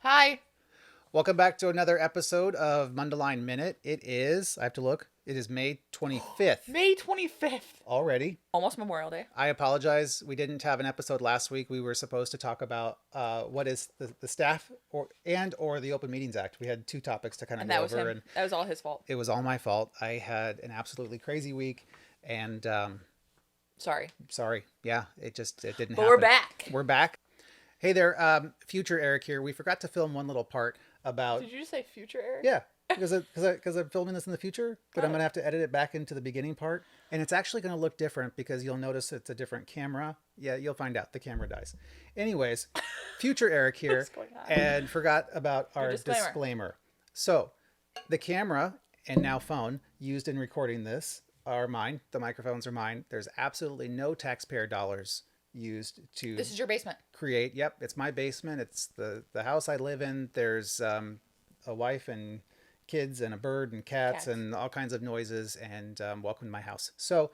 Hi. Welcome back to another episode of Mundelein Minute. I have to look, it is May 25th May 25th. already. Almost Memorial Day. I apologize. We didn't have an episode last week. We were supposed to talk about what is the staff or the Open Meetings Act. We had two topics to kind of And go that was over, him. and That was all his fault. it was all my fault. I had an absolutely crazy week, and Sorry. sorry. Yeah, it didn't But happen. we're back. We're back. Hey there, future Eric here. We forgot to film one little part about. Did you just say future Eric? Yeah, because I'm filming this in the future, but I'm gonna have to edit it back into the beginning part, and it's actually gonna look different because you'll notice it's a different camera. Yeah, you'll find out the camera dies. Anyways, future Eric here, What's going on? and forgot about our disclaimer. disclaimer. So, the camera and now phone used in recording this are mine. The microphones are mine. There's absolutely no taxpayer dollars used to This is your basement. create. Yep, it's my basement. It's the house I live in. There's a wife and kids and a bird and cats and all kinds of noises, and welcome to my house. So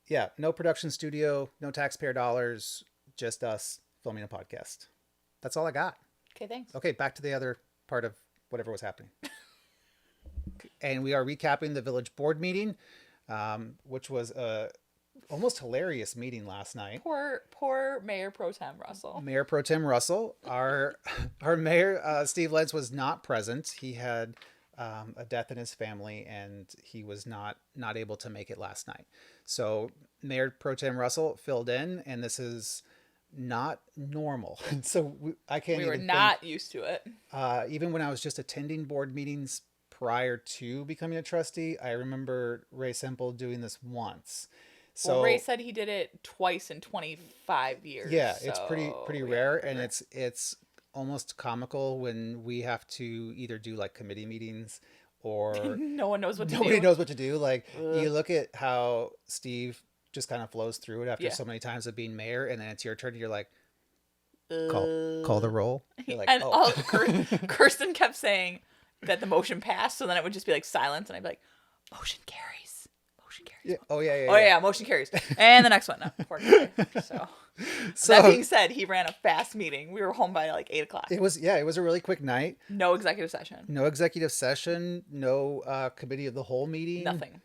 yeah, no production studio, no taxpayer dollars, just us filming a podcast. That's all I got. Okay, thanks. Okay, back to the other part of whatever was happening. And we are recapping the village board meeting, which was a almost hilarious meeting last night. Poor Mayor Pro Tem Russell. Mayor Pro Tem Russell, our mayor, Steve Lentz, was not present. He had a death in his family, and he was not able to make it last night. So Mayor Pro Tem Russell filled in, and this is not normal. So I can't. We were even not used to it. even when I was just attending board meetings prior to becoming a trustee, I remember Ray Semple doing this once. So Well, Ray said he did it twice in 25 years. yeah, it's pretty yeah, rare, and it's almost comical when we have to either do like committee meetings or no one knows what to nobody do. knows what to do. Like you look at how Steve just kind of flows through it after Yeah. so many times of being mayor, and then it's your turn, and you're like, call the roll. You're like, And oh. Kirsten kept saying that the motion passed, so then it would just be like silence, and I'd be like, motion carries. Motion carries. Yeah. Oh yeah, Oh yeah, motion carries. And the next one. No, poor guy. So that being said, he ran a fast meeting. We were home by like 8:00. it was a really quick night. No executive session. No executive session. No committee of the whole meeting. Nothing.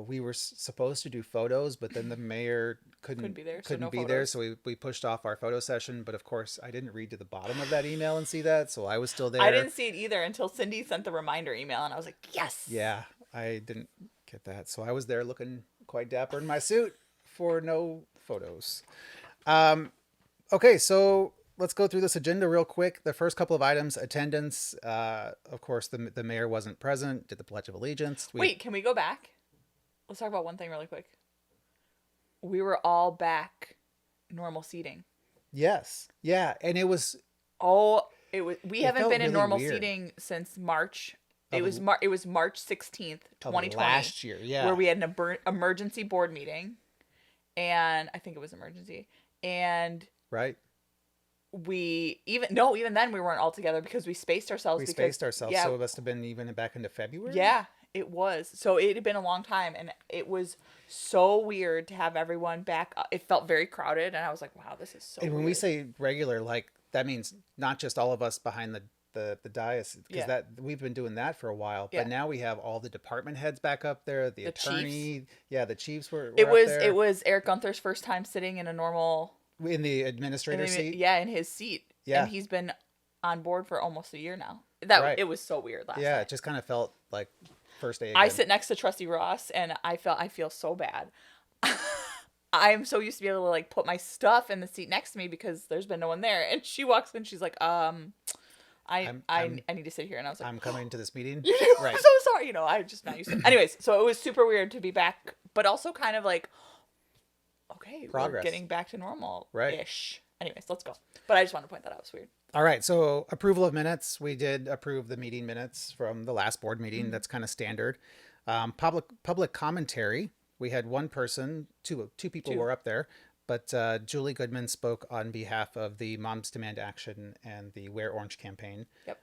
We were supposed to do photos, but then the mayor couldn't be there, so Couldn't no be there, photos. so we pushed off our photo session. But of course, I didn't read to the bottom of that email and see that, so I was still there. I didn't see it either until Cindy sent the reminder email, and I was like, yes. Yeah, I didn't get that, so I was there looking quite dapper in my suit for no photos. Okay, so let's go through this agenda real quick. The first couple of items: attendance. Of course, the mayor wasn't present. Did the Pledge of Allegiance. Wait, can we go back? Let's talk about one thing really quick. We were all back normal seating. Yes. Yeah, and it was. Oh, we haven't felt been in really normal weird. seating since March. Of It was March 16th, of 2020. last year, yeah. Where we had an emergency board meeting, and I think it was emergency. And Right. even then we weren't all together because we spaced ourselves. We spaced ourselves, Yeah, so it must have been even back into February. yeah, it was. So it had been a long time, and it was so weird to have everyone back. It felt very crowded, and I was like, wow, this is so And when we weird. say regular, like that means not just all of us behind the dais, because Yeah. that we've been doing that for a while. Yeah. But now we have all the department heads back up there. The attorney, yeah, the chiefs were It up was there. it was Eric Gunther's first time sitting in a normal In the administrator seat. yeah, in his seat. Yeah. And he's been on board for almost a year now. Right. It was so weird last Yeah, night. it just kind of felt like first day. I Again. sit next to Trustee Ross, and I feel so bad. I'm so used to be able to like put my stuff in the seat next to me because there's been no one there. And she walks in, she's like, I need to sit here. And I was like, I'm coming to this meeting. you do? Right. I'm so sorry. I'm just not used to it. Anyways, so it was super weird to be back, but also kind of like, okay, Progress. we're getting back to normal-ish. Right. Anyways, let's go. But I just wanted to point that out. It was weird. All right, so approval of minutes. We did approve the meeting minutes from the last board meeting. Mm-hmm. That's kind of standard. Public commentary. We had one person, two people were up there, but Julie Goodman spoke on behalf of the Moms Demand Action and the Wear Orange campaign. Yep.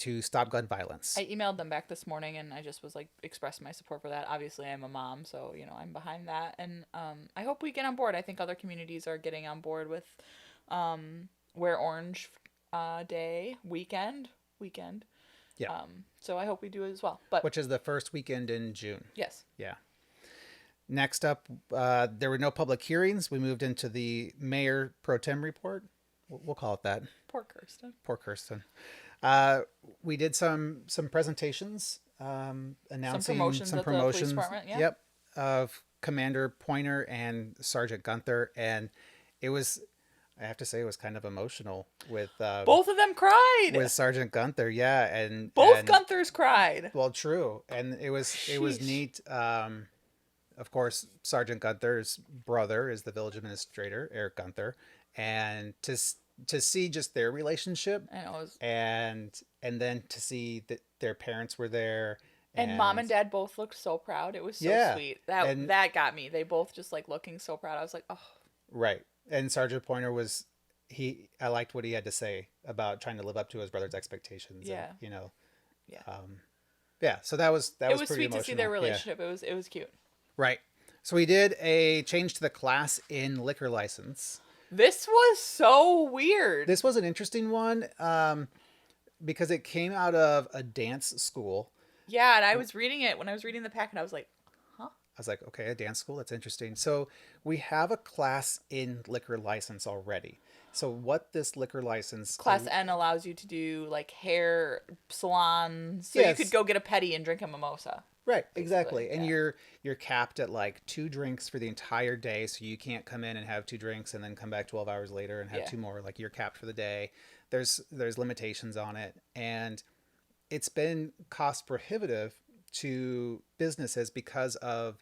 To stop gun violence. I emailed them back this morning, and I just was like, expressed my support for that. Obviously, I'm a mom, so I'm behind that, and I hope we get on board. I think other communities are getting on board with Wear Orange day, weekend. Yeah. So I hope we do it as well. But Which is the first weekend in June. yes. Yeah. Next up, there were no public hearings. We moved into the Mayor Pro Tem report. We'll call it that. Poor Kirsten. Poor Kirsten. We did some presentations, announcing some at the promotions. police department, yeah. Yep, of Commander Pointer and Sergeant Gunther, and it was, I have to say, it was kind of emotional with both of them cried. with Sergeant Gunther. Yeah, and both Gunthers cried. Well, true, and it was neat. Of course, Sergeant Gunther's brother is the village administrator, Eric Gunther, and to see just their relationship, I know, and then to see that their parents were there, and mom and dad both looked so proud. It was so sweet. That got me. They both just like looking so proud. I was like, oh. Right, and Sergeant Pointer was I liked what he had to say about trying to live up to his brother's expectations. Yeah, and, yeah, yeah. So that was it was pretty sweet emotional. to see their relationship. Yeah. It was cute. Right. So we did a change to the class in liquor license. This was so weird. This was an interesting one because it came out of a dance school. Yeah, and I was reading it. When I was reading the packet, I was like, huh? I was like, okay, a dance school? That's interesting. So we have a class in liquor license already. So what this liquor license... Class N allows you to do like hair salons. So yes. You could go get a pedi and drink a mimosa. Right, exactly. And yeah. You're capped at like 2 drinks for the entire day, so you can't come in and have 2 drinks and then come back 12 hours later and have 2 more. Like, you're capped for the day. There's limitations on it, and it's been cost prohibitive to businesses because of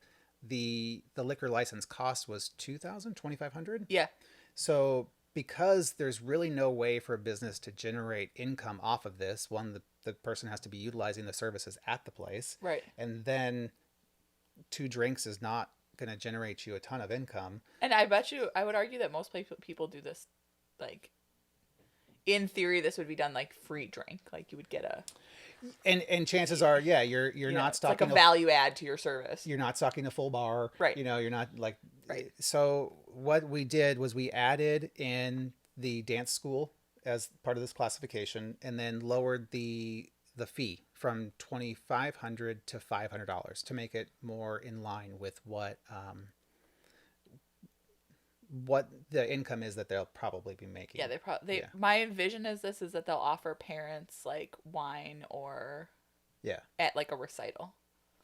the liquor license cost was $2,000, $2,500. Yeah. So because there's really no way for a business to generate income off of this, one, the person has to be utilizing the services at the place. Right. And then 2 drinks is not going to generate you a ton of income. And I would argue that most people do this, like, in theory, this would be done like free drink. Like you would get a... And chances are, yeah, you're not stocking... It's like a value add to your service. You're not stocking a full bar. Right. You're not like... Right. So what we did was we added in the dance school as part of this classification, and then lowered the fee from $2,500 to $500 to make it more in line with what the income is that they'll probably be making. Yeah, my vision is that they'll offer parents like wine or at like a recital.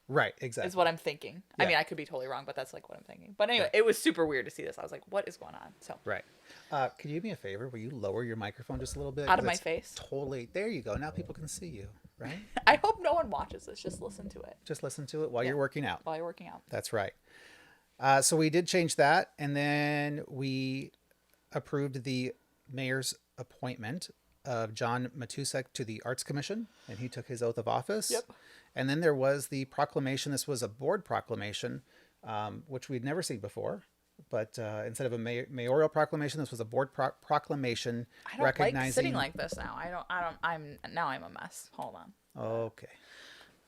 Right, exactly. Is what I'm thinking. Yeah. I mean, I could be totally wrong, but that's like what I'm thinking. But anyway, It was super weird to see this. I was like, what is going on? So right. Could you do me a favor? Will you lower your microphone just a little bit? Out of my face? Totally. There you go. Now people can see you, right? I hope no one watches this. Just listen to it. Just listen to it while you're working out. While you're working out. That's right. So we did change that. And then we approved the mayor's appointment of John Matusek to the Arts Commission. And he took his oath of office. Yep. And then there was the proclamation. This was a board proclamation, which we'd never seen before. But instead of a mayoral proclamation, this was a board proclamation. I don't like sitting like this now. I'm a mess. Hold on. Okay.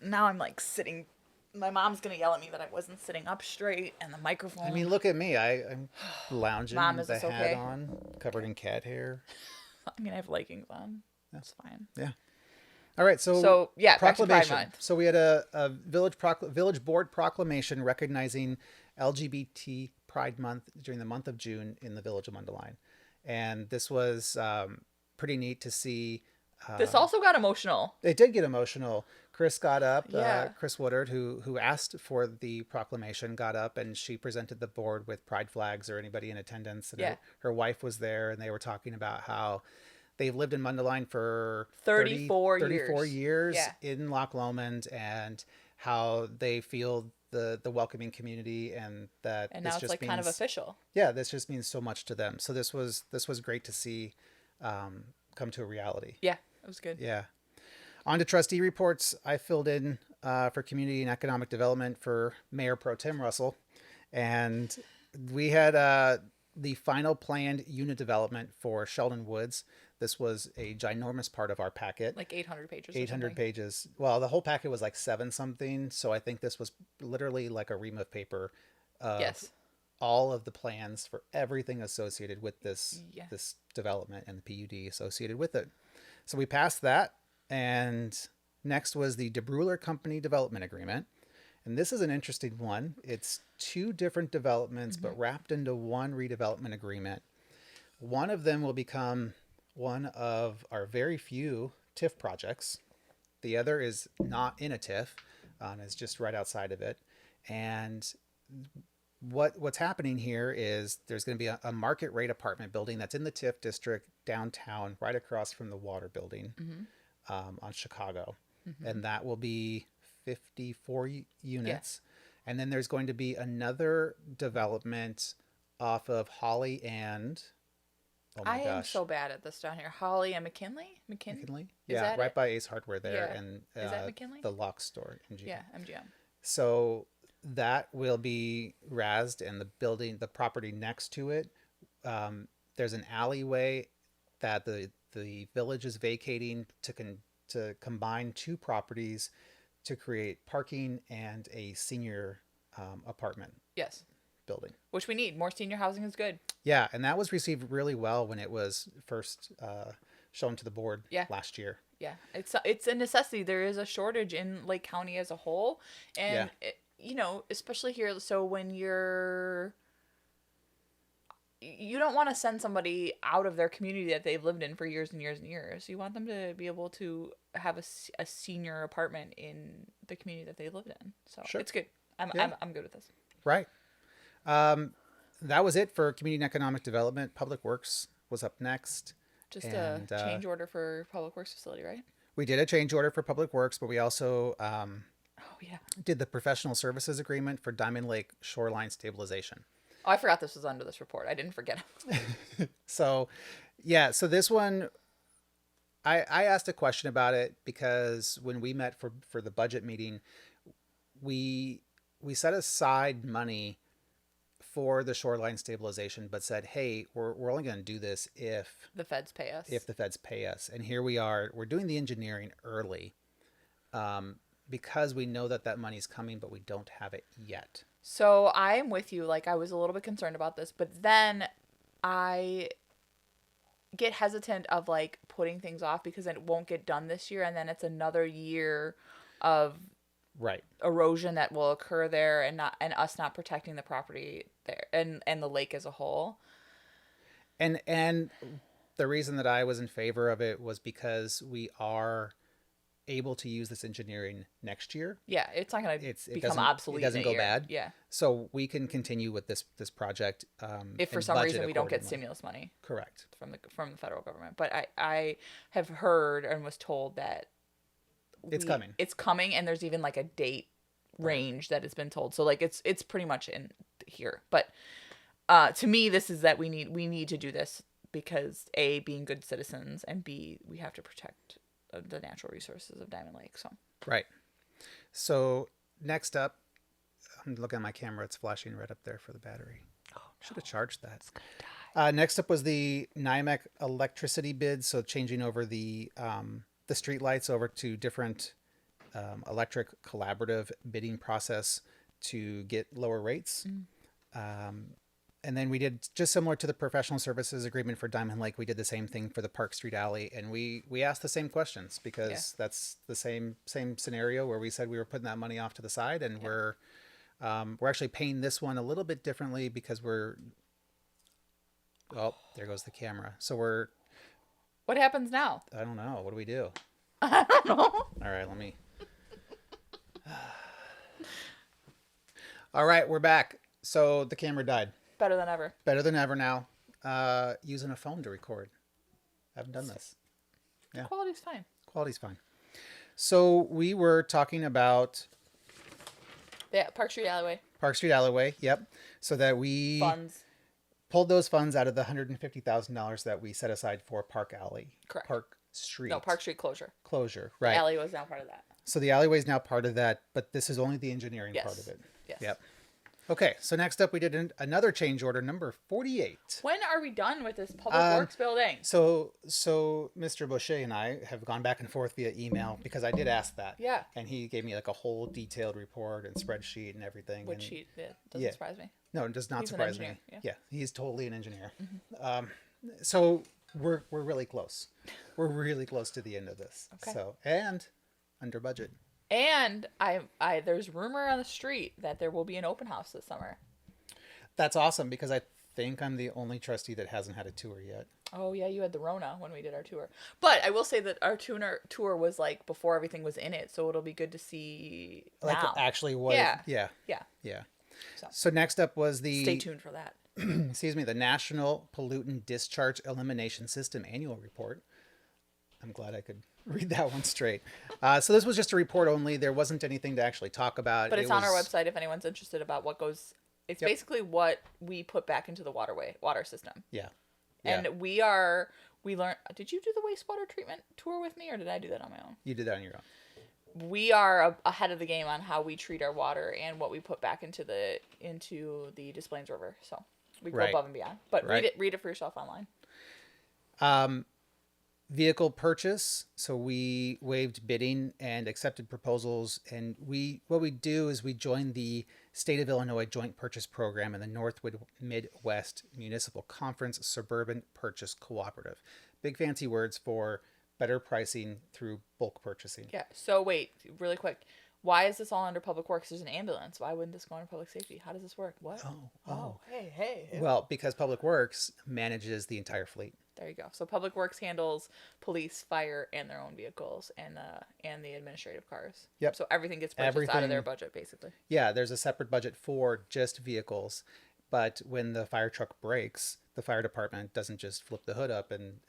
Now I'm like sitting. My mom's gonna yell at me that I wasn't sitting up straight, and the microphone. I mean, look at me. I'm lounging Mom, with the hat on, covered in cat hair. I mean, I have leggings on. That's fine. Yeah. All right, so yeah, proclamation. So we had a village board proclamation recognizing LGBT Pride Month during the month of June in the Village of Mundelein, and this was pretty neat to see. This also got emotional. It did get emotional. Chris got up. Yeah. Chris Woodard, who asked for the proclamation, got up and she presented the board with pride flags or anybody in attendance. And her wife was there, and they were talking about how they've lived in Mundelein for 34 years in Loch Lomond, and how they feel the welcoming community, and that and now it's like kind of official. Yeah, this just means so much to them. So this was great to see come to a reality. Yeah, it was good. Yeah. On to trustee reports. I filled in for community and economic development for Mayor Pro Tem Russell, and we had the final planned unit development for Sheldon Woods. This was a ginormous part of our packet. Like 800 pages. 800 pages. Well, the whole packet was like 7 something. So I think this was literally like a ream of paper. Yes. all of the plans for everything associated with this Yeah. this development and the PUD associated with it. So we passed that, and next was the DeBruler Company Development Agreement. And this is an interesting one. It's two different developments, but wrapped into one redevelopment agreement. One of them will become one of our very few TIF projects. The other is not in a TIF, it's just right outside of it. And what's happening here is there's going to be a market rate apartment building that's in the TIF district downtown, right across from the water building on Chicago. And that will be 54 units. Yeah. And then there's going to be another development off of Holly and... Oh my gosh. I am so bad at this down here. Holly and McKinley? Yeah, right by Ace Hardware there. Yeah. And is that McKinley? The lock store. MGM. Yeah, MGM. So that will be razzed, and the property next to it, there's an alleyway that the village is vacating to combine two properties to create parking and a senior apartment. Yes. Building. Which we need. More senior housing is good. Yeah, and that was received really well when it was first shown to the board last year. Yeah, it's a necessity. There is a shortage in Lake County as a whole, and especially here. So when you don't want to send somebody out of their community that they've lived in for years and years and years. You want them to be able to have a senior apartment in the community that they lived in. So It's good. I'm good with this. Right. That was it for community and economic development. Public Works was up next. Just a change order for Public Works facility, right? We did a change order for Public Works, but we also did the professional services agreement for Diamond Lake shoreline stabilization. Oh, I forgot this was under this report. I didn't forget. So this one, I asked a question about it because when we met for the budget meeting, we set aside money for the shoreline stabilization, but said, hey, we're only going to do this if the feds pay us. If the feds pay us. And here we are, we're doing the engineering early because we know that money's coming, but we don't have it yet. So I'm with you. Like, I was a little bit concerned about this, but then I get hesitant of like putting things off because it won't get done this year. And then it's another year of erosion that will occur there and us not protecting the property there and the lake as a whole. And the reason that I was in favor of it was because we are able to use this engineering next year. Yeah, it's not going to become obsolete. It doesn't go bad. Yeah. So we can continue with this project. If for some reason we don't get stimulus money. Correct. From the federal government. But I have heard and was told that it's coming. It's coming, and there's even like a date range that has been told. So like it's pretty much in here. But to me, this is that we need to do this because A, being good citizens, and B, we have to protect the natural resources of Diamond Lake. So right. So next up, I'm looking at my camera. It's flashing right up there for the battery. Oh, no. Should have charged that. It's gonna die. Next up was the Nimac Electricity Bid. So changing over the street lights over to different electric collaborative bidding process to get lower rates. And then we did just similar to the professional services agreement for Diamond Lake. We did the same thing for the Park Street Alley, and we asked the same questions because that's the same scenario where we said we were putting that money off to the side, and we're actually paying this one a little bit differently because there goes the camera. So what happens now? I don't know. What do we do? I don't know. All right, let me. All right, we're back. So the camera died. Better than ever. Better than ever now. Using a phone to record. I haven't done this. Yeah. Quality's fine. Quality's fine. So we were talking about... Yeah, Park Street Alleyway. Park Street Alleyway, yep. So that we... Funds. Pulled those funds out of the $150,000 that we set aside for Park Alley. Correct. Park Street. No, Park Street closure. Closure, right. The alley was now part of that. So the alleyway is now part of that, but this is only the engineering part of it. Yes. Yep. Okay, so next up we did another change order, number 48. When are we done with this public works building? So Mr. Boucher and I have gone back and forth via email because I did ask that. Yeah. And he gave me like a whole detailed report and spreadsheet and everything. Which and, he doesn't surprise me. No, it does not He's an surprise me. engineer, Yeah, he's totally an engineer. So we're really close. We're really close to the end of this. Okay. So, and under budget. And there's rumor on the street that there will be an open house this summer. That's awesome because I think I'm the only trustee that hasn't had a tour yet. Oh yeah, you had the Rona when we did our tour. But I will say that our tour was like before everything was in it, so it'll be good to see Like now. actually what? Yeah. So next up was the Stay tuned for that. excuse me, the National Pollutant Discharge Elimination System Annual Report. I'm glad I could read that one straight. So this was just a report only. There wasn't anything to actually talk about. But it's on our website if anyone's interested about what goes. It's basically what we put back into the water system. Yeah. And we learned. Did you do the wastewater treatment tour with me, or did I do that on my own? You did that on your own. We are ahead of the game on how we treat our water and what we put back into the Des Plaines River. So we go above and beyond. But read it for yourself online. Vehicle purchase. So we waived bidding and accepted proposals. And what we do is we join the State of Illinois Joint Purchase Program and the Northwood Midwest Municipal Conference Suburban Purchase Cooperative. Big fancy words for better pricing through bulk purchasing. Yeah. So wait, really quick. Why is this all under public works? There's an ambulance. Why wouldn't this go under public safety? How does this work? What? Oh. Hey. Well, because public works manages the entire fleet. There you go. So public works handles police, fire, and their own vehicles and the administrative cars. Yep. So everything gets purchased out of their budget, basically. Yeah, there's a separate budget for just vehicles. But when the fire truck breaks, the fire department doesn't just flip the hood up and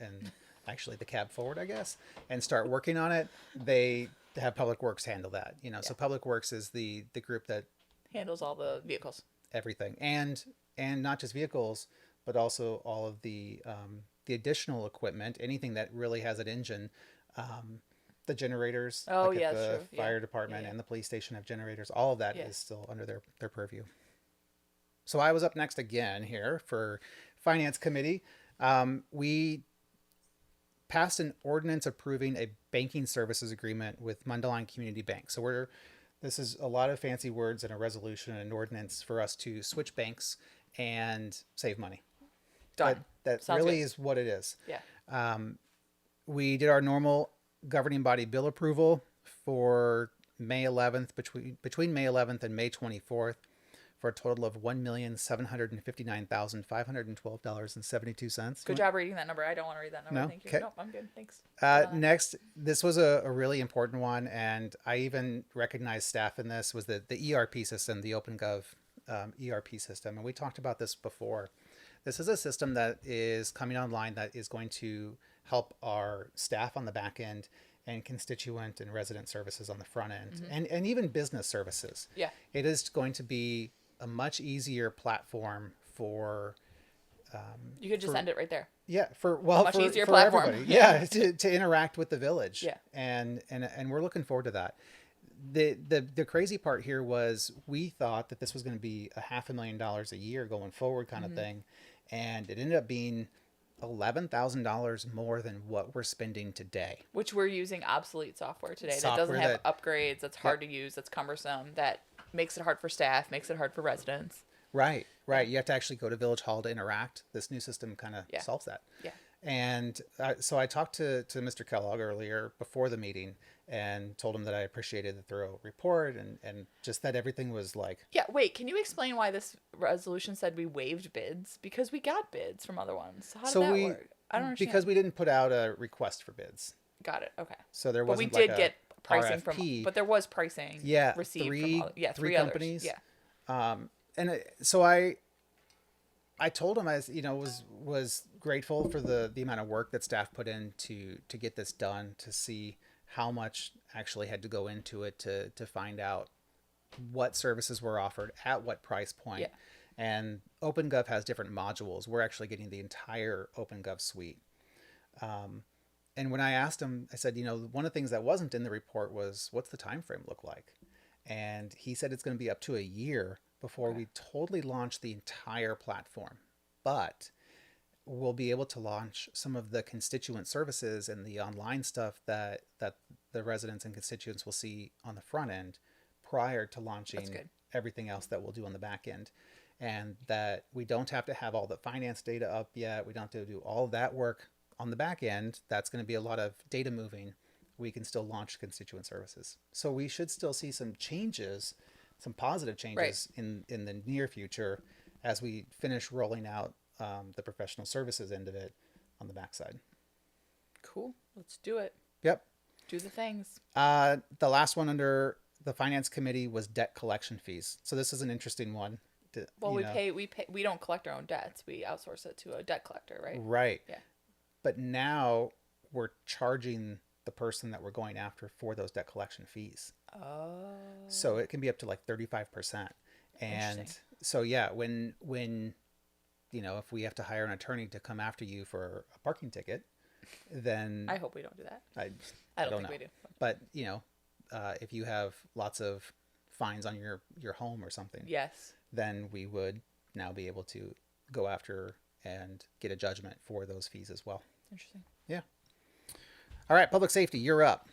actually the cab forward, I guess, and start working on it. They have public works handle that. So public works is the group that handles all the vehicles. Everything. And not just vehicles, but also all of the additional equipment, anything that really has an engine. The generators, the fire department and the police station have generators. All of that is still under their purview. So I was up next again here for Finance Committee. We passed an ordinance approving a banking services agreement with Mundelein Community Bank. So this is a lot of fancy words and a resolution and an ordinance for us to switch banks and save money. Done. That Sounds really good. is what it is. Yeah. We did our normal governing body bill approval for May 11th, between May 11th and May 24th, for a total of $1,759,512.72. Good job reading that number. I don't want to read that number. No? Thank you. Okay. Nope, I'm good. Thanks. Next, this was a really important one, and I even recognized staff in this, was the ERP system, the OpenGov ERP system. And we talked about this before. This is a system that is coming online that is going to help our staff on the back end and constituent and resident services on the front end, and even business services. Yeah. It is going to be a much easier platform for you could just end it right there. Yeah, for easier platform. everybody. Yeah, to interact with the village. Yeah. And we're looking forward to that. The crazy part here was we thought that this was going to be $500,000 a year going forward kind of thing, and it ended up being $11,000 more than what we're spending today. Which we're using obsolete software today that doesn't have upgrades, that's hard to use, that's cumbersome, that makes it hard for staff, makes it hard for residents. Right. You have to actually go to Village Hall to interact. This new system kind of solves that. Yeah. And so I talked to Mr. Kellogg earlier before the meeting and told him that I appreciated the thorough report and just that everything was like... Yeah, wait, can you explain why this resolution said we waived bids? Because we got bids from other ones. How did that work? I don't understand. Because we didn't put out a request for bids. Got it, okay. So there wasn't but we did like get pricing RFP. But there was pricing received from three companies. Yeah. So I told him was grateful for the amount of work that staff put in to get this done, to see how much actually had to go into it to find out what services were offered at what price point. Yeah. And OpenGov has different modules. We're actually getting the entire OpenGov suite. And when I asked him, I said, one of the things that wasn't in the report was, what's the time frame look like? And he said it's going to be up to a year before we totally launch the entire platform. But we'll be able to launch some of the constituent services and the online stuff that the residents and constituents will see on the front end prior to launching everything else that we'll do on the back end. And that we don't have to have all the finance data up yet. We don't have to do all of that work on the back end. That's going to be a lot of data moving. We can still launch constituent services. So we should still see some changes, some positive changes in the near future as we finish rolling out the professional services end of it on the backside. Cool. Let's do it. Yep. Do the things. The last one under the finance committee was debt collection fees. So this is an interesting one. Well, we pay. We don't collect our own debts. We outsource it to a debt collector, right? Right. Yeah. But now we're charging the person that we're going after for those debt collection fees. Oh. So it can be up to like 35%. And so, yeah, when if we have to hire an attorney to come after you for a parking ticket, then I hope we don't do that. I don't think know. we do. But, if you have lots of fines on your home or something, yes, then we would now be able to go after and get a judgment for those fees as well. Interesting. Yeah. All right, public safety, you're up.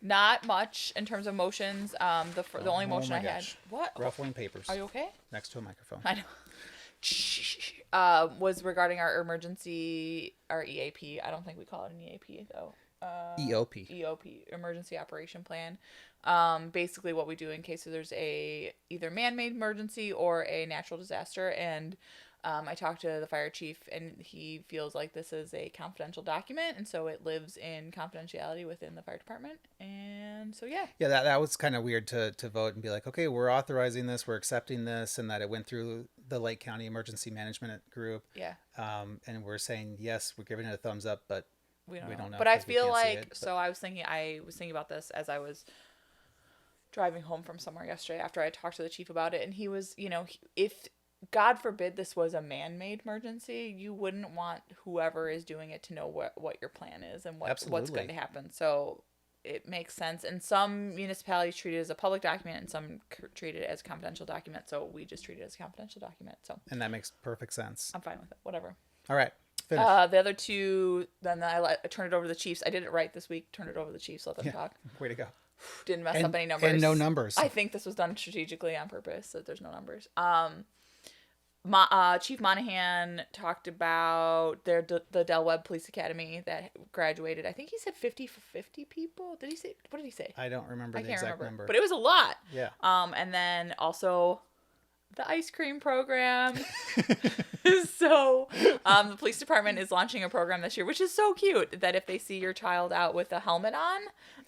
Not much in terms of motions. The only motion I had. What? Ruffling papers. Are you okay? Next to a microphone. I know. Was regarding our EAP. I don't think we call it an EAP though. EOP, Emergency Operation Plan. Basically what we do in case there's either man-made emergency or a natural disaster. And I talked to the fire chief, and he feels like this is a confidential document, and so it lives in confidentiality within the fire department. And so, yeah. Yeah, that was kind of weird to vote and be like, okay, we're authorizing this, we're accepting this, and that it went through the Lake County Emergency Management Group. Yeah. And we're saying, yes, we're giving it a thumbs up, but we don't know. But I feel like, I was thinking about this as I was driving home from somewhere yesterday after I talked to the chief about it, and he was, if God forbid this was a man-made emergency, you wouldn't want whoever is doing it to know what your plan is and what's going to happen. So it makes sense. And some municipalities treat it as a public document, and some treat it as a confidential document. So we just treat it as a confidential document. So and that makes perfect sense. I'm fine with it. Whatever. All right. Finish. The other two, then I turned it over to the Chiefs. I did it right this week. Turned it over to the Chiefs. Let them talk. Way to go. Didn't mess up any numbers. And no numbers. I think this was done strategically on purpose, so there's no numbers. Chief Monahan talked about the Del Webb Police Academy that graduated. I think he said 50 people. Did he say? What did he say? I don't remember the exact number. But it was a lot. Yeah. And then also the ice cream program. So the police department is launching a program this year, which is so cute, that if they see your child out with a helmet on,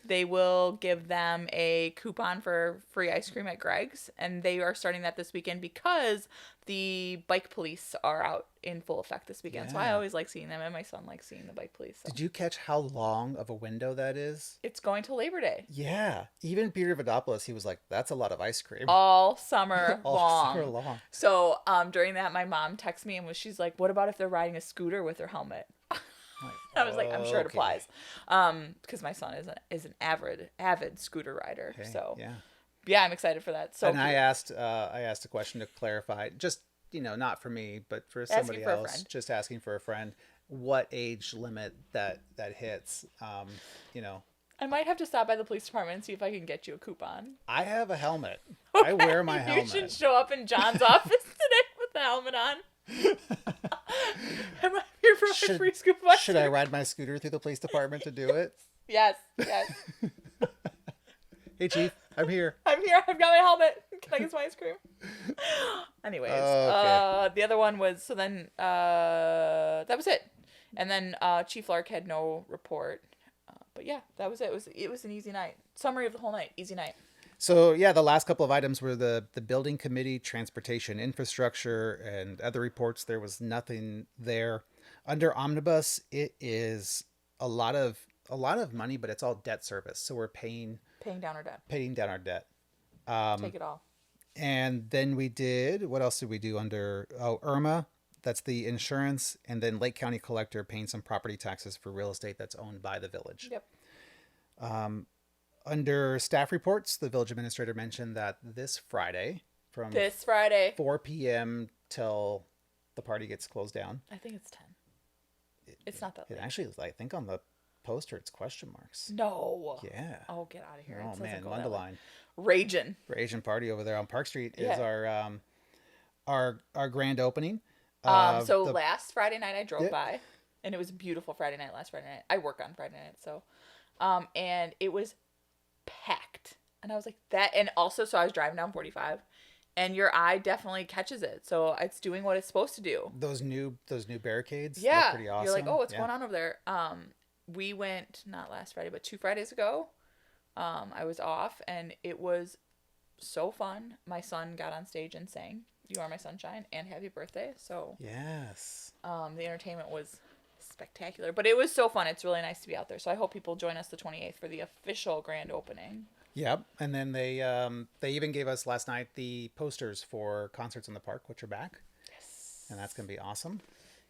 they will give them a coupon for free ice cream at Greg's. And they are starting that this weekend because the bike police are out in full effect this weekend. Yeah. So I always like seeing them, and my son likes seeing the bike police. So. Did you catch how long of a window that is? It's going to Labor Day. Yeah. Even Peter Vadopoulos, he was like, that's a lot of ice cream. All summer long. All summer long. So during that, my mom texted me and she's like, what about if they're riding a scooter with their helmet? I was like, I'm sure it applies. Because my son is an avid scooter rider. Okay. So yeah, I'm excited for that. So and I asked a question to clarify, just not for me, but for somebody else, just asking for a friend, what age limit that hits. I might have to stop by the police department and see if I can get you a coupon. I have a helmet. Okay. I wear my helmet. You should show up in John's office today with the helmet on. Am I here for my free scoop of ice Should I ride my scooter through the police department to do it? Yes. Hey, Chief, I'm here. I've got my helmet. Can I get some ice cream? Anyways, okay. The other one was, so then that was it. And then Chief Lark had no report. But yeah, that was it. It was an easy night. Summary of the whole night. Easy night. So yeah, the last couple of items were the building committee, transportation infrastructure, and other reports. There was nothing there. Under omnibus, it is a lot of money, but it's all debt service. So we're paying down our debt. Take it all. And then what else did we do under IRMA? That's the insurance, and then Lake County Collector paying some property taxes for real estate that's owned by the village. Yep. Under staff reports, the village administrator mentioned that this Friday, from this Friday, 4 p.m. till the party gets closed down. I think it's 10. It's not that late. It actually is, I think on the poster it's question marks. No. Yeah. Oh, get out of here. Oh man, Mundelein. Raging Party over there on Park Street is our grand opening. So last Friday night I drove by, and it was a beautiful Friday night last Friday night. I work on Friday night, so and it was packed. And I was like that, and also so I was driving down 45, and your eye definitely catches it. So it's doing what it's supposed to do. Those new barricades look pretty awesome. You're like, "Oh, what's going on over there?" We went not last Friday, but 2 Fridays ago. I was off, and it was so fun. My son got on stage and sang "You Are My Sunshine" and "Happy Birthday." So yes, the entertainment was spectacular, but it was so fun. It's really nice to be out there. So I hope people join us the 28th for the official grand opening. Yep, and then they even gave us last night the posters for concerts in the park, which are back. Yes, and that's gonna be awesome.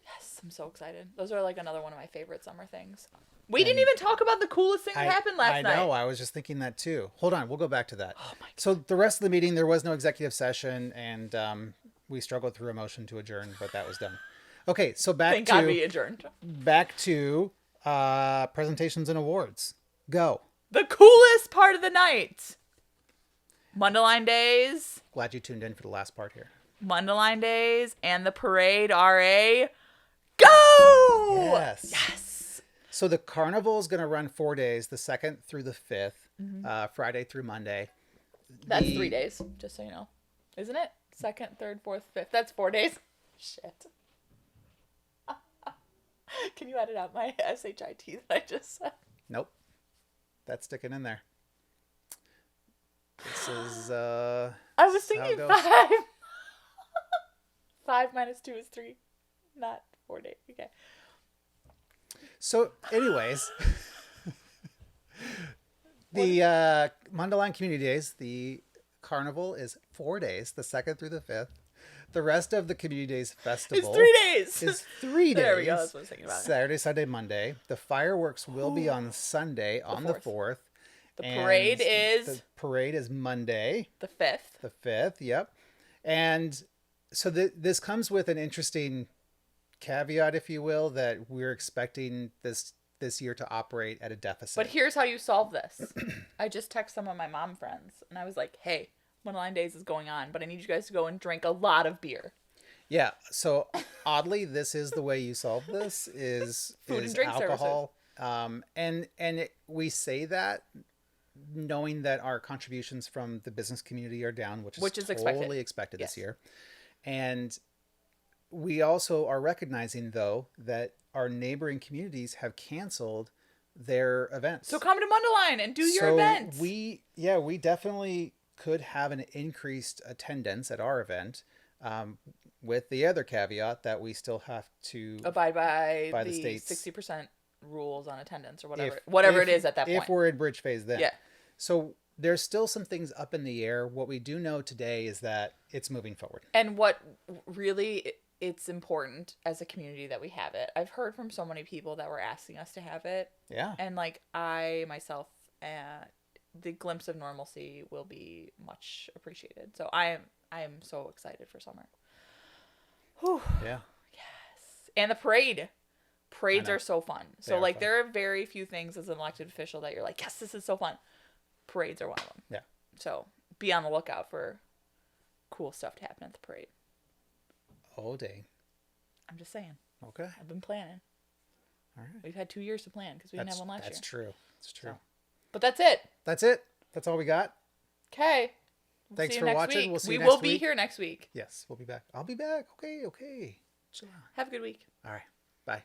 Yes, I'm so excited. Those are like another one of my favorite summer things. We didn't even talk about the coolest thing that happened last night. I know. I was just thinking that too. Hold on. We'll go back to that. Oh my God. So the rest of the meeting, there was no executive session, and we struggled through a motion to adjourn, but that was done. Okay. So Thank God we adjourned. Back to presentations and awards. Go. The coolest part of the night. Mundelein Days. Glad you tuned in for the last part here. Mundelein Days and the parade RA. Go! Yes. Yes. So the carnival is going to run 4 days, the 2nd through the 5th, Friday through Monday. That's 3 days, just so you know. Isn't it? 2nd, 3rd, 4th, 5th. That's 4 days. Shit. Can you edit out my SHIT that I just said? Nope. That's sticking in there. This is I was thinking 5. 5 minus 2 is 3. Not 4 days. Okay. So, anyways, the Mundelein Community Days, the carnival is 4 days, the 2nd through the 5th. The rest of the Community Days festival is 3 days. Is 3 days. There we go. That's what I was thinking about. Saturday, Sunday, Monday. The fireworks will be on Sunday, on the 4th. The parade is Monday. The 5th. The 5th, yep. And so this comes with an interesting caveat, if you will, that we're expecting this year to operate at a deficit. But here's how you solve this. I just texted some of my mom friends, and I was like, hey, Mundelein Days is going on, but I need you guys to go and drink a lot of beer. Yeah. So oddly, this is the way you solve this is food and drink alcohol. We say that knowing that our contributions from the business community are down, which is totally expected this year. And we also are recognizing, though, that our neighboring communities have canceled their events. So come to Mundelein and do your event. We definitely could have an increased attendance at our event, with the other caveat that we still have to abide by the state's 60% rules on attendance or whatever it is at that point. If we're in bridge phase then. Yeah. So there's still some things up in the air. What we do know today is that it's moving forward. And what really it's important as a community that we have it. I've heard from so many people that were asking us to have it. Yeah. And like I myself, the glimpse of normalcy will be much appreciated. So I am so excited for summer. Whew. Yeah. Yes. And the parade. Parades are so fun. So like fun. there are very few things as an elected official that you're like, yes, this is so fun. Parades are one of them. Yeah. So be on the lookout for cool stuff to happen at the parade. Oh, dang. I'm just saying. Okay. I've been planning. All right. We've had 2 years to plan because we didn't have one last year. That's true. It's true. So. But that's it. That's it. That's all we got. Okay. Thanks for watching. Week. We'll see you we next will be week. here next week. Yes, we'll be back. I'll be back. Okay. Chill out. Have a good week. All right. Bye.